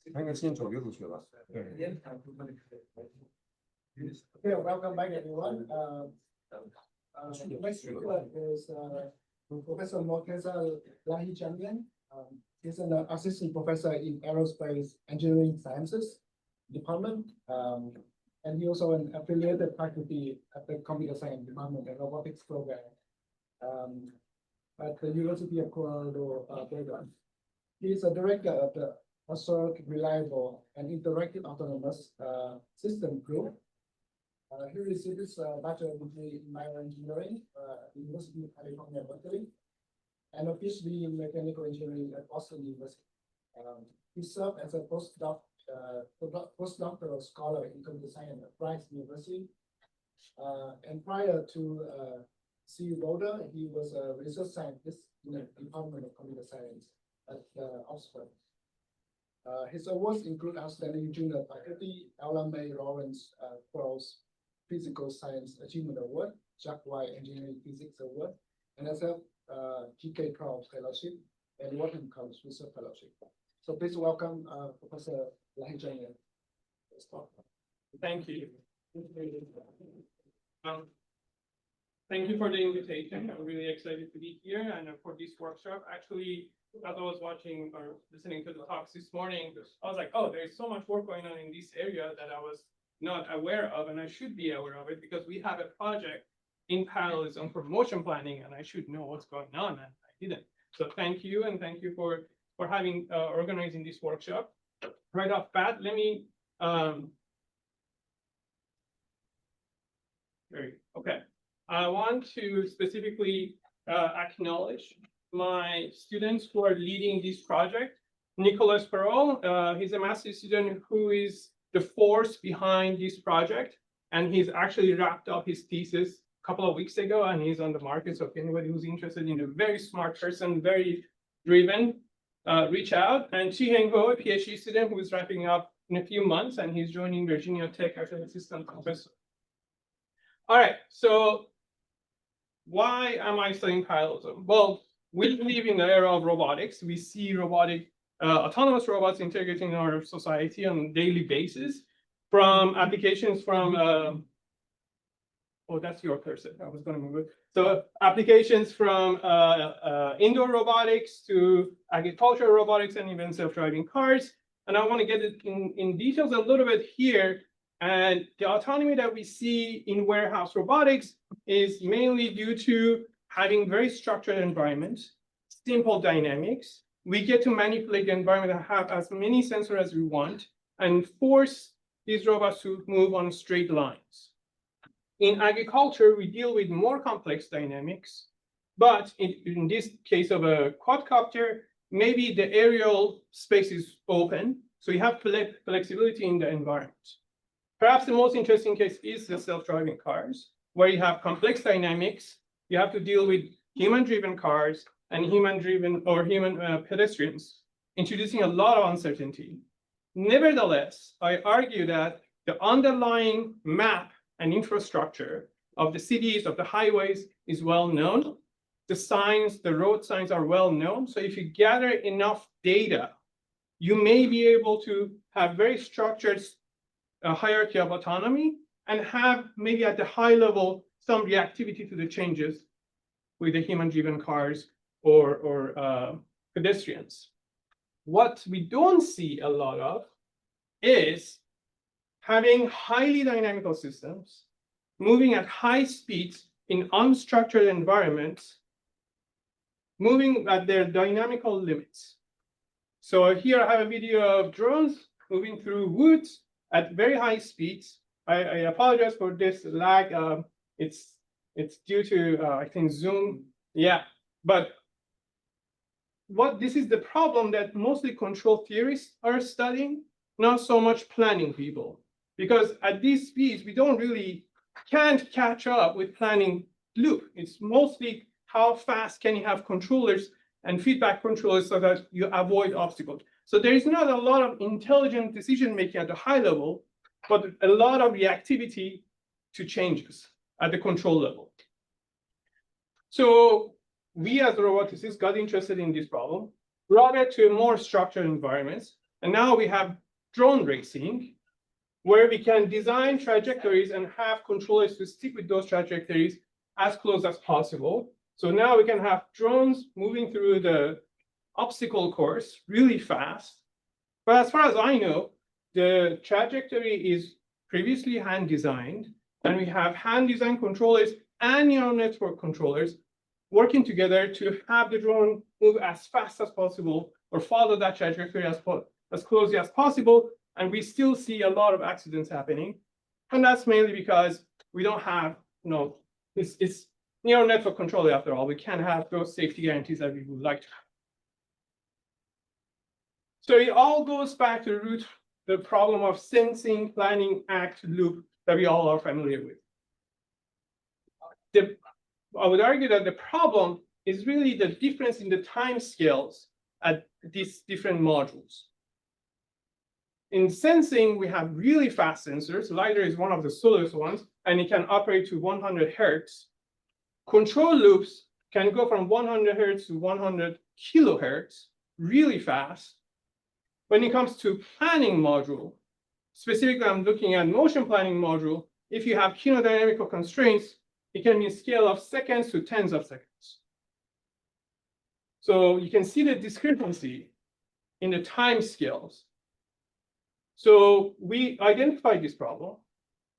Okay, welcome back everyone. Next speaker is Professor Lahijanian. He's an assistant professor in aerospace engineering sciences department, and he also an affiliated faculty at the computer science department and robotics program at the University of Colorado Boulder. He is a director of the Assured, Reliable, and Interactive Autonomous System Group. He received his bachelor's degree in bioengineering at the University of California, Berkeley, and a PhD in mechanical engineering at Boston University. He served as a postdoctoral scholar in computer science at Rice University. And prior to CU Boulder, he was a research scientist in the Department of Computer Science at Oxford. His awards include Outstanding Junior Faculty, Ella May Lawrence Crow's Physical Science Achievement Award, Jack White Engineering Physics Award, and as a GK Prof Fellowship and Wharton College Research Fellowship. So please welcome Professor Lahijanian. Thank you. Thank you for the invitation. I'm really excited to be here and for this workshop. Actually, as I was watching or listening to the talks this morning, I was like, oh, there's so much work going on in this area that I was not aware of, and I should be aware of it because we have a project in parallelism for motion planning, and I should know what's going on, and I didn't. So thank you, and thank you for having organizing this workshop. Right off bat, let me okay. I want to specifically acknowledge my students who are leading this project. Nicholas Perot, he's a master's student who is the force behind this project, and he's actually wrapped up his thesis a couple of weeks ago, and he's on the market. So if anybody who's interested in a very smart person, very driven, reach out. And Chi-Heng Ho, a PhD student who is wrapping up in a few months, and he's joining Virginia Tech as an assistant professor. All right, so why am I studying parallelism? Well, we live in the era of robotics. We see robotic autonomous robots integrating in our society on a daily basis, from applications from oh, that's your cursor. I was going to move it. So applications from indoor robotics to agricultural robotics and even self-driving cars. And I want to get it in details a little bit here. And the autonomy that we see in warehouse robotics is mainly due to having very structured environments, simple dynamics. We get to manipulate the environment and have as many sensors as we want and force these robots to move on straight lines. In agriculture, we deal with more complex dynamics, but in this case of a quadcopter, maybe the aerial space is open, so you have flexibility in the environment. Perhaps the most interesting case is the self-driving cars, where you have complex dynamics. You have to deal with human-driven cars and human-driven or human pedestrians, introducing a lot of uncertainty. Nevertheless, I argue that the underlying map and infrastructure of the cities, of the highways is well known. The signs, the road signs are well known. So if you gather enough data, you may be able to have very structured hierarchy of autonomy and have maybe at the high level some reactivity to the changes with the human-driven cars or pedestrians. What we don't see a lot of is having highly dynamical systems, moving at high speeds in unstructured environments, moving at their dynamical limits. So here I have a video of drones moving through woods at very high speeds. I apologize for this lag. It's due to I think Zoom. Yeah, but this is the problem that mostly control theorists are studying, not so much planning people. Because at these speeds, we can't catch up with planning loop. It's mostly how fast can you have controllers and feedback controllers so that you avoid obstacles. So there is not a lot of intelligent decision-making at the high level, but a lot of reactivity to changes at the control level. So we as roboticists got interested in this problem, brought it to more structured environments, And now we have drone racing, where we can design trajectories and have controllers to stick with those trajectories as close as possible. So now we can have drones moving through the obstacle course really fast. But as far as I know, the trajectory is previously hand designed, and we have hand designed controllers and neural network controllers working together to have the drone move as fast as possible or follow that trajectory as closely as possible. And we still see a lot of accidents happening. And that's mainly because we don't have, it's neural network controller after all. We can't have those safety guarantees that we would like to have. So it all goes back to the problem of sensing, planning, act, loop that we all are familiar with. I would argue that the problem is really the difference in the time scales at these different modules. In sensing, we have really fast sensors. LiDAR is one of the slowest ones, and it can operate to 100 hertz. Control loops can go from 100 hertz to 100 kilohertz, really fast. When it comes to planning module, specifically I'm looking at motion planning module, if you have kinodynamical constraints, it can be a scale of seconds to tens of seconds. So you can see the discrepancy in the time scales. So we identified this problem,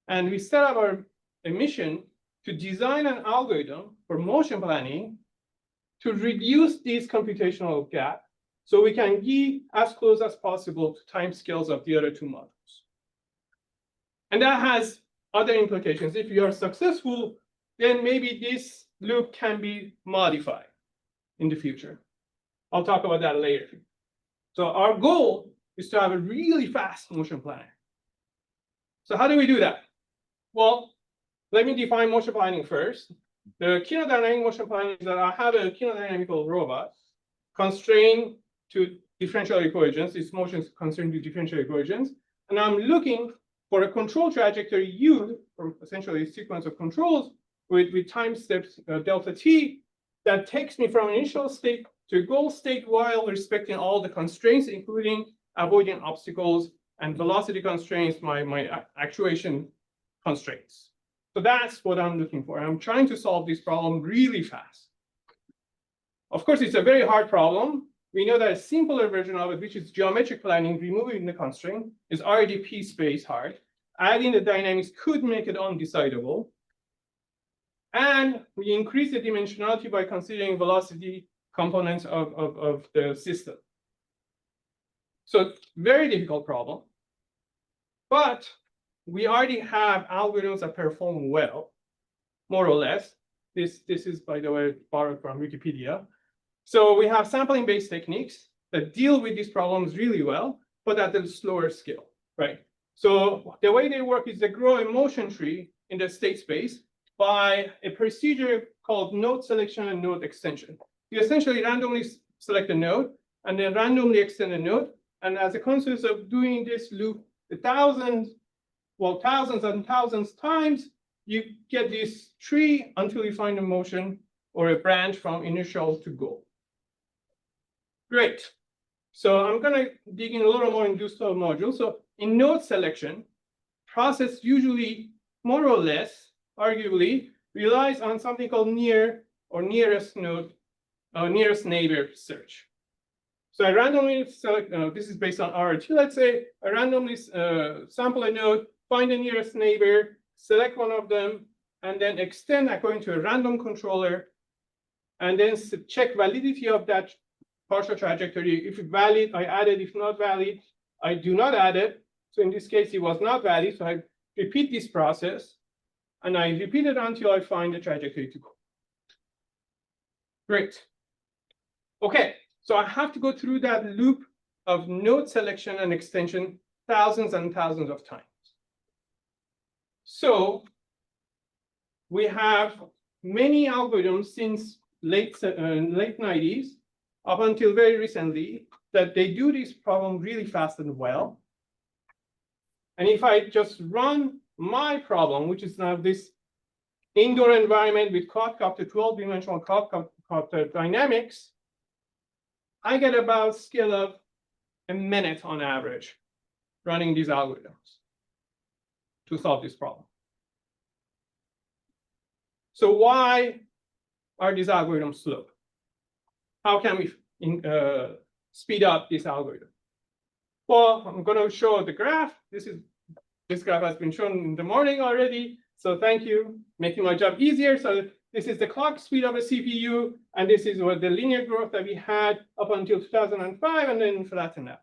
and we set up a mission to design an algorithm for motion planning to reduce these computational gap, so we can be as close as possible to timescales of the other two modules. And that has other implications. If you are successful, then maybe this loop can be modified in the future. I'll talk about that later. So our goal is to have a really fast motion planner. So how do we do that? Well, let me define motion planning first. The kinodynamic motion planning is that I have a kinodynamical robot constrained to differential equations. Its motion is constrained to differential equations. And I'm looking for a control trajectory U, or essentially a sequence of controls with time steps delta t, that takes me from initial state to goal state while respecting all the constraints, including avoiding obstacles and velocity constraints, my actuation constraints. So that's what I'm looking for. I'm trying to solve this problem really fast. Of course, it's a very hard problem. We know that a simpler version of it, which is geometric planning, removing the constraint, is already p-space hard. Adding the dynamics could make it undecidable. And we increase the dimensionality by considering velocity components of the system. So very difficult problem. But we already have algorithms that perform well, more or less. This is, by the way, borrowed from Wikipedia. So we have sampling-based techniques that deal with these problems really well, but at a slower scale, right? So the way they work is they grow a motion tree in the state space by a procedure called node selection and node extension. You essentially randomly select a node and then randomly extend a node. And as a consequence of doing this loop thousands and thousands times, you get this tree until you find a motion or a branch from initial to goal. Great. So I'm going to dig in a little more in these modules. So in node selection, process usually more or less, arguably, relies on something called near or nearest node, nearest neighbor search. So I randomly select, this is based on RT, let's say, I randomly sample a node, find the nearest neighbor, select one of them, and then extend according to a random controller, and then check validity of that partial trajectory. If it's valid, I add it. If not valid, I do not add it. So in this case, it was not valid. So I repeat this process, and I repeat it until I find the trajectory to go. Great. Okay, so I have to go through that loop of node selection and extension thousands and thousands of times. So we have many algorithms since late 90s up until very recently that they do this problem really fast and well. And if I just run my problem, which is now this indoor environment with quadcopter, 12-dimensional quadcopter dynamics, I get about scale of a minute on average running these algorithms to solve this problem. So why are these algorithms slow? How can we speed up this algorithm? Well, I'm going to show the graph. This graph has been shown in the morning already. So thank you, making my job easier. So this is the clock speed of a CPU, and this is what the linear growth that we had up until 2005, and then flattened out.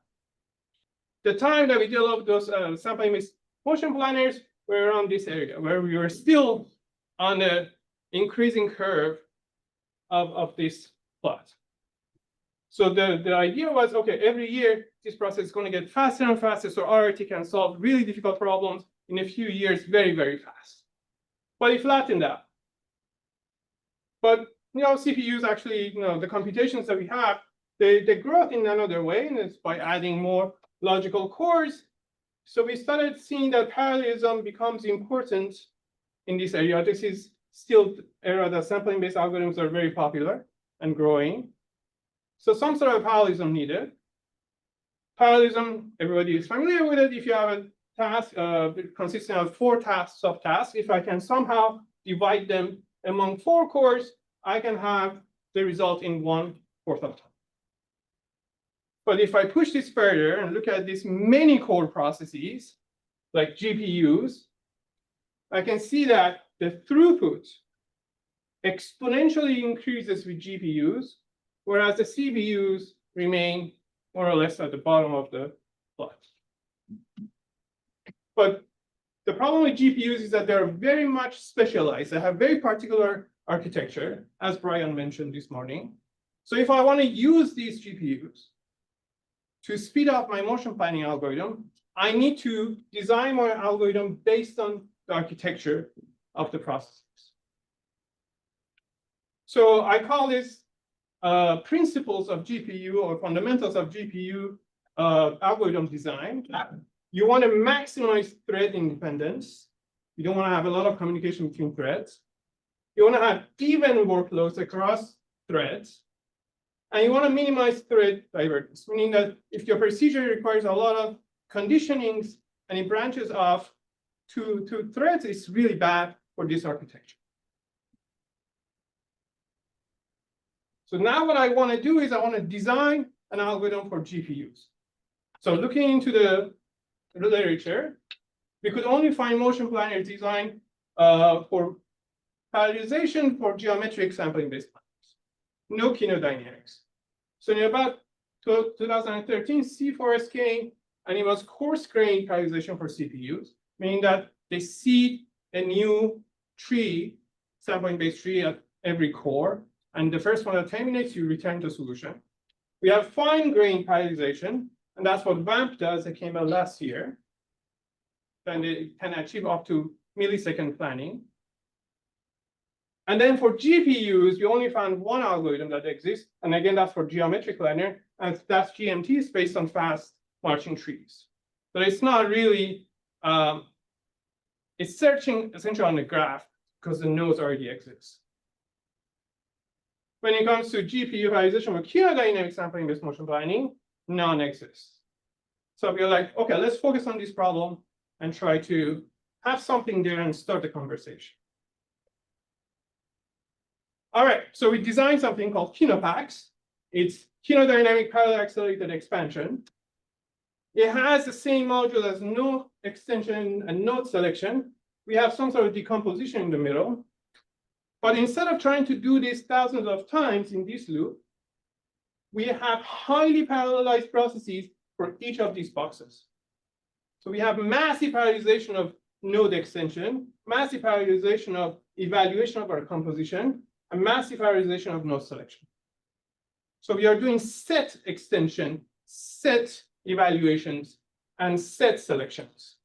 The time that we developed those sampling-based motion planners were around this area, where we were still on the increasing curve of this plot. So the idea was, okay, every year this process is going to get faster and faster, so RRT can solve really difficult problems in a few years very, very fast. But it flattened out. But CPUs actually, the computations that we have, they grow in another way, and it's by adding more logical cores. So we started seeing that parallelism becomes important in this area. This is still the era that sampling-based algorithms are very popular and growing. So some sort of parallelism needed. Parallelism, everybody is familiar with it. If you have a task consisting of 4 subtasks, if I can somehow divide them among 4 cores, I can have the result in 1/4 of time. But if I push this further and look at these many core processes, like GPUs, I can see that the throughput exponentially increases with GPUs, whereas the CPUs remain more or less at the bottom of the plot. But the problem with GPUs is that they're very much specialized. They have very particular architecture, as Brian mentioned this morning. So if I want to use these GPUs to speed up my motion planning algorithm, I need to design my algorithm based on the architecture of the processes. So I call this principles of GPU or fundamentals of GPU algorithm design. You want to maximize thread independence. You don't want to have a lot of communication between threads. You want to have even workloads across threads. And you want to minimize thread divergence, meaning that if your procedure requires a lot of conditionings and it branches off to threads, it's really bad for this architecture. So now what I want to do is I want to design an algorithm for GPUs. So looking into the literature, we could only find motion planner design for parallelization for geometric sampling-based planners, no kinodynamics. So in about 2013, C4S came, and it was coarse-grained parallelization for CPUs, meaning that they seed a new tree, sampling-based tree at every core, and the first one that terminates, you return the solution. We have fine-grained parallelization, and that's what VAMP does. It came out last year. And it can achieve up to millisecond planning. And then for GPUs, we only found one algorithm that exists. And again, that's for geometric linear. And that's GMT, is based on fast marching trees. But it's not really, it's searching essentially on the graph because the nodes already exist. When it comes to GPU parallelization with kinodynamic sampling-based motion planning, none exists. So we're like, okay, let's focus on this problem and try to have something there and start the conversation. All right, so we designed something called KinoPax. It's kinodynamic parallel accelerated expansion. It has the same module as node extension and node selection. We have some sort of decomposition in the middle. But instead of trying to do this thousands of times in this loop, we have highly parallelized processes for each of these boxes. So we have massive parallelization of node extension, massive parallelization of evaluation of our composition, and massive parallelization of node selection. So we are doing set extension, set evaluations, and set selections.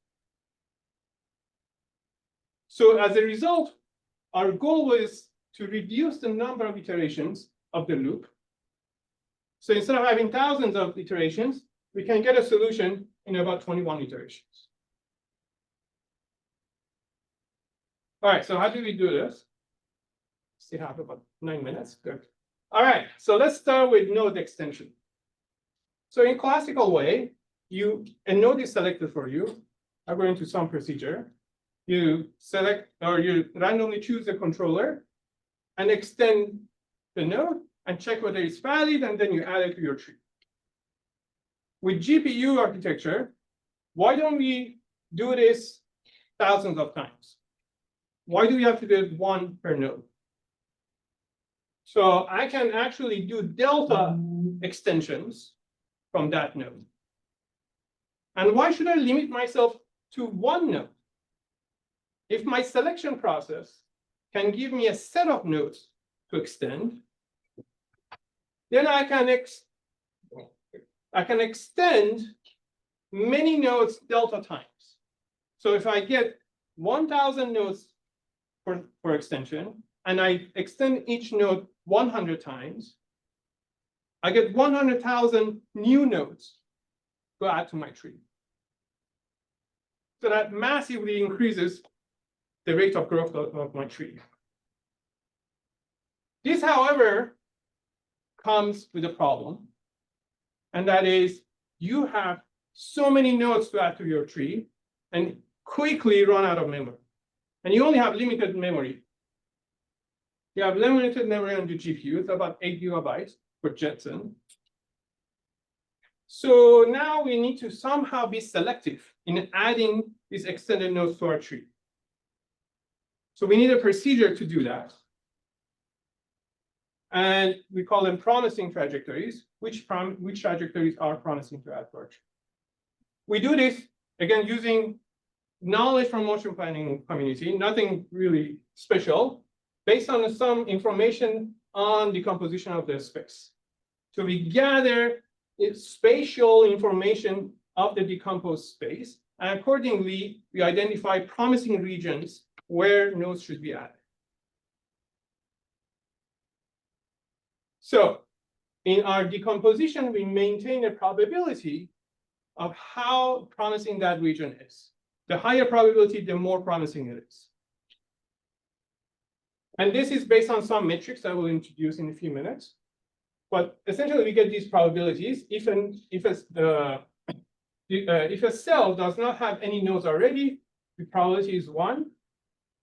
So as a result, our goal was to reduce the number of iterations of the loop. So instead of having thousands of iterations, we can get a solution in about 21 iterations. All right, so how do we do this? Still have about 9 minutes. Good. All right, so let's start with node extension. So in classical way, a node is selected for you according to some procedure. You select or you randomly choose a controller and extend the node and check whether it's valid, and then you add it to your tree. With GPU architecture, why don't we do this thousands of times? Why do we have to do it one per node? So I can actually do delta extensions from that node. And why should I limit myself to one node? If my selection process can give me a set of nodes to extend, then I can extend many nodes delta times. So if I get 1,000 nodes for extension, and I extend each node 100 times, I get 100,000 new nodes to add to my tree. So that massively increases the rate of growth of my tree. This, however, comes with a problem, and that is you have so many nodes to add to your tree and quickly run out of memory. And you only have limited memory. You have limited memory on the GPU, it's about 8 GB for Jetson. So now we need to somehow be selective in adding these extended nodes to our tree. So we need a procedure to do that. And we call them promising trajectories. Which trajectories are promising to add to our tree? We do this, again, using knowledge from motion planning community, nothing really special, based on some information on the composition of the space. So we gather spatial information of the decomposed space, and accordingly, we identify promising regions where nodes should be added. So in our decomposition, we maintain a probability of how promising that region is. The higher probability, the more promising it is. And this is based on some metrics I will introduce in a few minutes. But essentially, we get these probabilities if a cell does not have any nodes already, the probability is 1.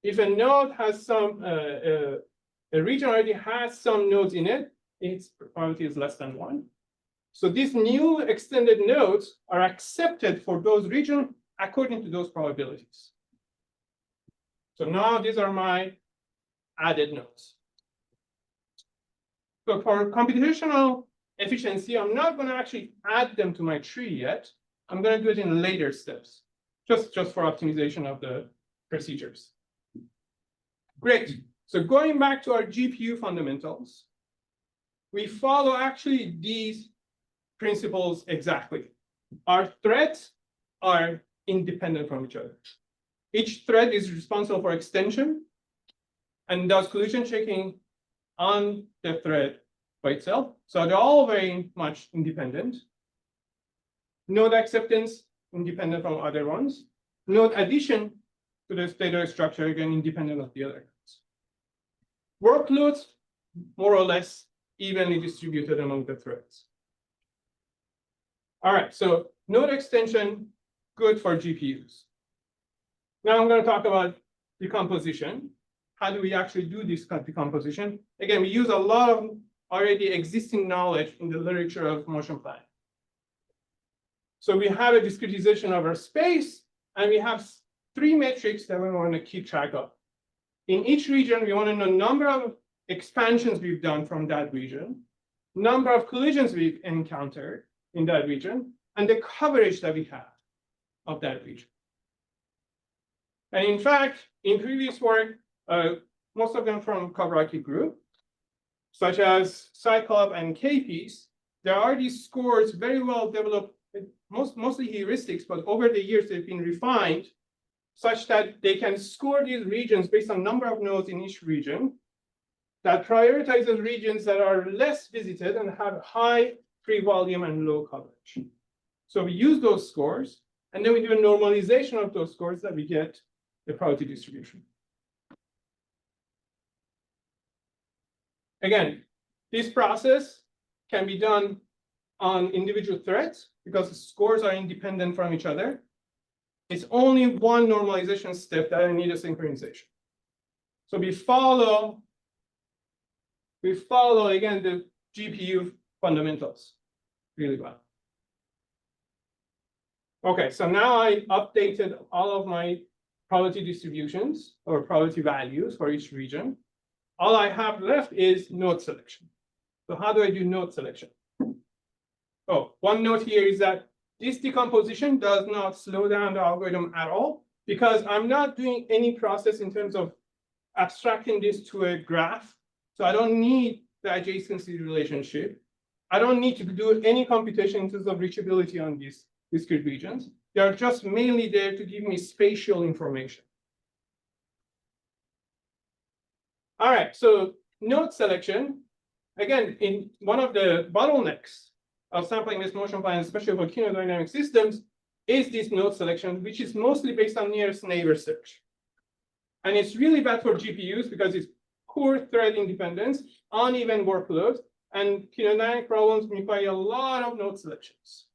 If a node has some, a region already has some nodes in it, its probability is less than 1. So these new extended nodes are accepted for those regions according to those probabilities. So now these are my added nodes. So for computational efficiency, I'm not going to actually add them to my tree yet. I'm going to do it in later steps, just for optimization of the procedures. Great. So going back to our GPU fundamentals, we follow actually these principles exactly. Our threads are independent from each other. Each thread is responsible for extension and does collision checking on the thread by itself. So they're all very much independent. Node acceptance, independent from other ones. Node addition to the data structure, again, independent of the other nodes. Workloads, more or less, evenly distributed among the threads. All right, so node extension, good for GPUs. Now I'm going to talk about decomposition. How do we actually do this decomposition? Again, we use a lot of already existing knowledge in the literature of motion planning. So we have a discretization of our space, and we have 3 metrics that we want to keep track of. In each region, we want to know number of expansions we've done from that region, number of collisions we've encountered in that region, and the coverage that we have of that region. And in fact, in previous work, most of them from Kavaraki group, such as Cyclop and K-piece, there are these scores very well developed, mostly heuristics, but over the years they've been refined such that they can score these regions based on number of nodes in each region that prioritizes regions that are less visited and have high free volume and low coverage. So we use those scores, and then we do a normalization of those scores that we get the probability distribution. Again, this process can be done on individual threads because the scores are independent from each other. It's only one normalization step that I need a synchronization. So we follow again the GPU fundamentals really well. Okay, so now I updated all of my probability distributions or probability values for each region. All I have left is node selection. So how do I do node selection? Oh, one note here is that this decomposition does not slow down the algorithm at all because I'm not doing any process in terms of abstracting this to a graph. So I don't need the adjacency relationship. I don't need to do any computation in terms of reachability on these discrete regions. They are just mainly there to give me spatial information. All right, so node selection, again, in one of the bottlenecks of sampling-based motion plans, especially for kinodynamic systems, is this node selection, which is mostly based on nearest neighbor search. And it's really bad for GPUs because it's poor thread independence, uneven workloads, and kinodynamic problems require a lot of node selections.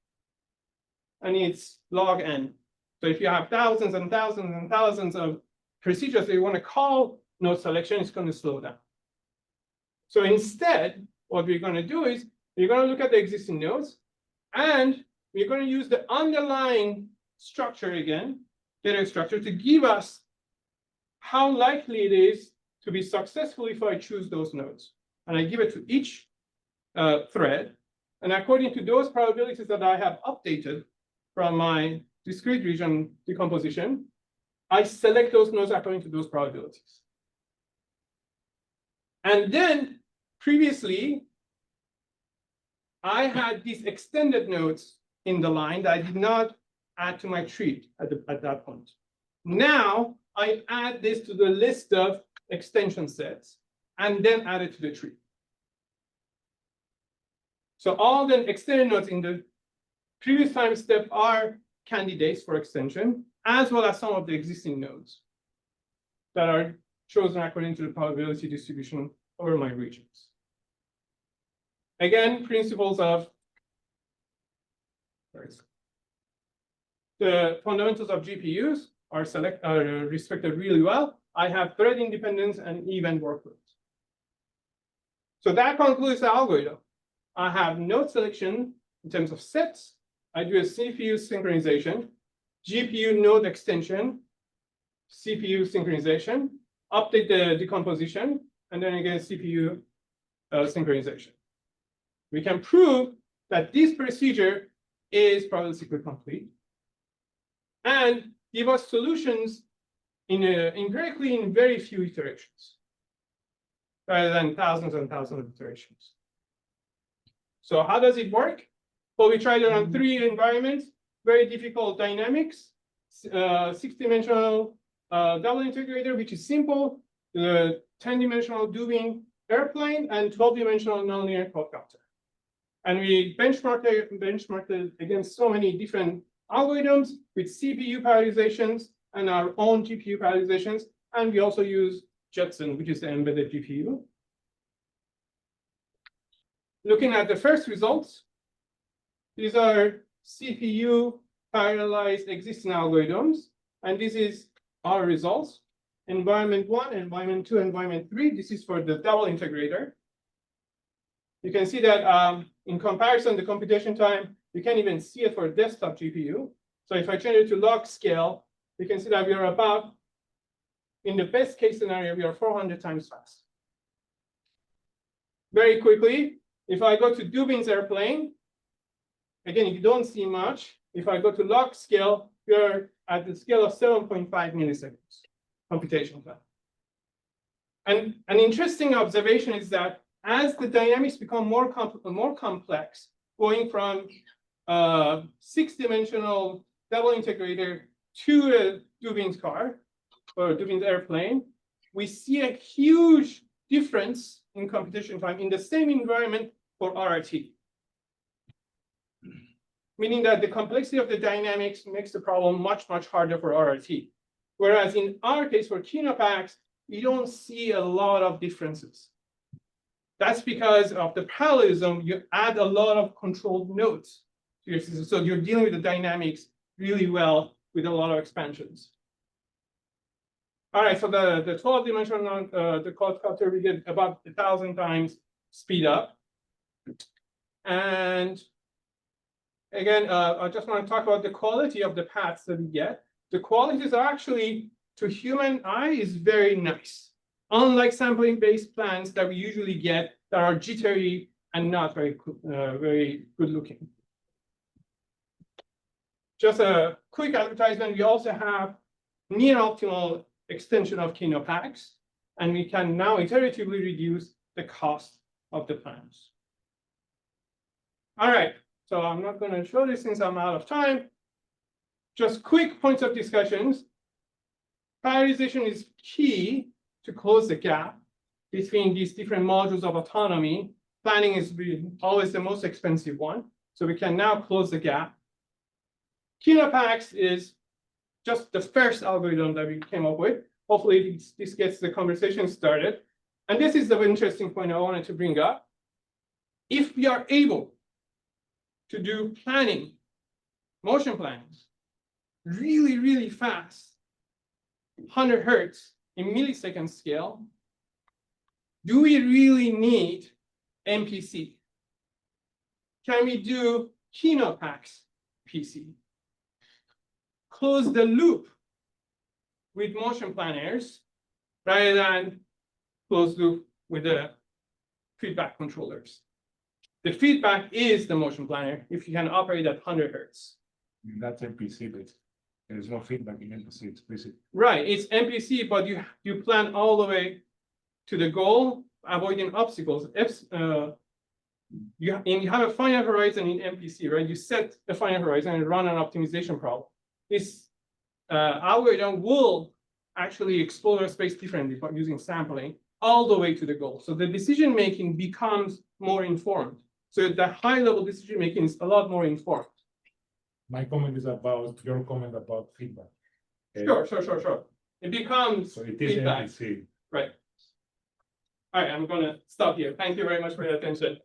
And it's log n. So if you have thousands and thousands and thousands of procedures that you want to call node selection, it's going to slow down. So instead, what we're going to do is we're going to look at the existing nodes, and we're going to use the underlying structure again, data structure, to give us how likely it is to be successful if I choose those nodes. And I give it to each thread. And according to those probabilities that I have updated from my discrete region decomposition, I select those nodes according to those probabilities. And then previously, I had these extended nodes in the line that I did not add to my tree at that point. Now I add this to the list of extension sets and then add it to the tree. So all the extended nodes in the previous time step are candidates for extension, as well as some of the existing nodes that are chosen according to the probability distribution over my regions. Again, principles of the fundamentals of GPUs are respected really well. I have thread independence and even workloads. So that concludes the algorithm. I have node selection in terms of sets. I do a CPU synchronization, GPU node extension, CPU synchronization, update the decomposition, and then again CPU synchronization. We can prove that this procedure is probabilistically complete and give us solutions empirically in very few iterations, rather than thousands and thousands of iterations. So how does it work? Well, we tried it on 3 environments, very difficult dynamics, 6-dimensional double integrator, which is simple, the 10-dimensional Dubin airplane, and 12-dimensional nonlinear quadcopter. And we benchmarked it against so many different algorithms with CPU parallelizations and our own GPU parallelizations. And we also use Jetson, which is the embedded GPU. Looking at the first results, these are CPU parallelized existing algorithms. And this is our results. Environment 1, environment 2, environment 3. This is for the double integrator. You can see that in comparison, the computation time, you can't even see it for a desktop GPU. So if I change it to log scale, you can see that we are about, in the best case scenario, we are 400 times fast. Very quickly, if I go to Dubin's airplane, again, you don't see much. If I go to log scale, we are at the scale of 7.5 milliseconds computation time. And an interesting observation is that as the dynamics become more complex, going from 6-dimensional double integrator to a Dubin's car or Dubin's airplane, we see a huge difference in computation time in the same environment for RRT. Meaning that the complexity of the dynamics makes the problem much, much harder for RRT. Whereas in our case, for kinopacks, we don't see a lot of differences. That's because of the parallelism. You add a lot of controlled nodes to your system. So you're dealing with the dynamics really well with a lot of expansions. All right, so the 12-dimensional the quadcopter, we get about 1,000 times speed up. And again, I just want to talk about the quality of the paths that we get. The qualities are actually, to human eye, is very nice. Unlike sampling-based plans that we usually get that are jittery and not very good looking. Just a quick advertisement, we also have near optimal extension of kinopacks, and we can now iteratively reduce the cost of the plans. All right, so I'm not going to show this since I'm out of time. Just quick points of discussions. Prioritization is key to close the gap between these different modules of autonomy. Planning is always the most expensive one, so we can now close the gap. Kinopacks is just the first algorithm that we came up with. Hopefully this gets the conversation started. And this is the interesting point I wanted to bring up. If we are able to do planning, motion plans, really, really fast, 100 Hertz in millisecond scale, do we really need MPC? Can we do kinopacks PC? Close the loop with motion planners rather than closed loop with the feedback controllers. The feedback is the motion planner if you can operate at 100 Hertz. That's MPC, but there's no feedback in MPC, it's basic. Right, it's MPC, but you plan all the way to the goal, avoiding obstacles. If you have a finite horizon in MPC, right? You set a finite horizon and run an optimization problem. This algorithm will actually explore space differently by using sampling all the way to the goal. So the decision making becomes more informed. So the high level decision making is a lot more informed. My comment is about your comment about feedback. Sure. It becomes So it is feedback. MPC. Right. All right, I'm going to stop here. Thank you very much for your attention.